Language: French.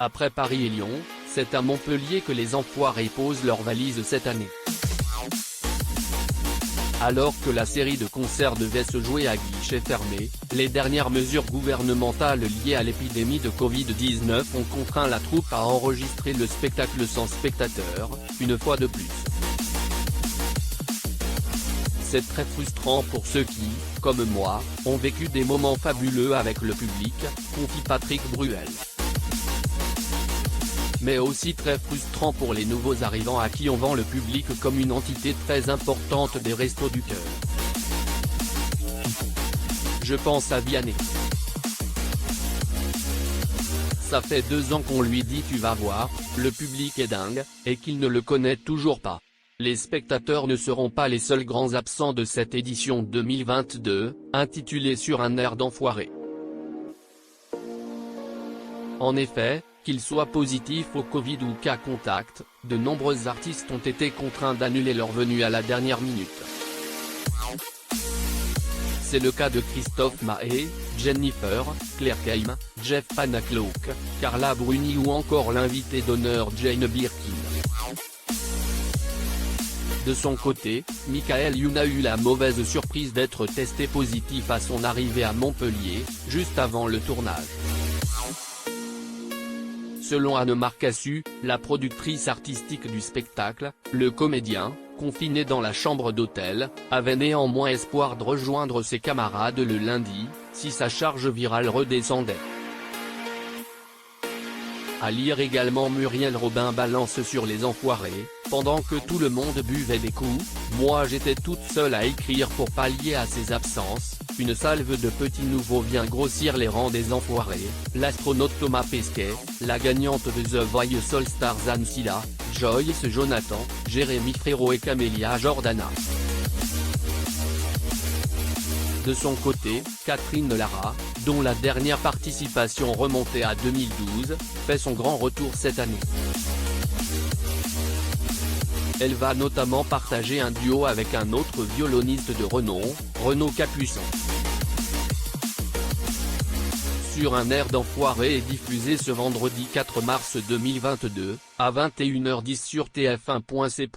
Après Paris et Lyon, c'est à Montpellier que les enfoirés posent leurs valises cette année. Alors que la série de concerts devait se jouer à guichet fermé, les dernières mesures gouvernementales liées à l'épidémie de Covid-19 ont contraint la troupe à enregistrer le spectacle sans spectateurs, une fois de plus. C'est très frustrant pour ceux qui, comme moi, ont vécu des moments fabuleux avec le public, confie Patrick Bruel. Mais aussi très frustrant pour les nouveaux arrivants à qui on vend le public comme une entité très importante des Restos du Cœur. Je pense à Vianney. Ça fait 2 ans qu'on lui dit tu vas voir, le public est dingue, et qu'il ne le connaît toujours pas. Les spectateurs ne seront pas les seuls grands absents de cette édition 2022, intitulée Sur un air d'enfoiré. En effet, qu'ils soient positifs au Covid ou cas contact, de nombreux artistes ont été contraints d'annuler leur venue à la dernière minute. C'est le cas de Christophe Maé, Jennifer, Claire Keim, Jeff Panacloak, Carla Bruni ou encore l'invité d'honneur Jane Birkin. De son côté, Michael Youn a eu la mauvaise surprise d'être testé positif à son arrivée à Montpellier, juste avant le tournage. Selon Anne Marcassu, la productrice artistique du spectacle, le comédien, confiné dans la chambre d'hôtel, avait néanmoins espoir de rejoindre ses camarades le lundi, si sa charge virale redescendait. À lire également Muriel Robin balance sur les enfoirés, pendant que tout le monde buvait des coups, moi j'étais toute seule à écrire pour pallier à ces absences, une salve de petits nouveaux vient grossir les rangs des enfoirés, l'astronaute Thomas Pesquet, la gagnante de The Voice All Stars Anne Silla, Joyce Jonathan, Jérémy Frérot et Camélia Jordana. De son côté, Catherine Lara, dont la dernière participation remontait à 2012, fait son grand retour cette année. Elle va notamment partager un duo avec un autre violoniste de renom, Renaud Capuçon. Sur un air d'enfoiré est diffusé ce vendredi 4 mars 2022, à 21h10 sur TF1.c.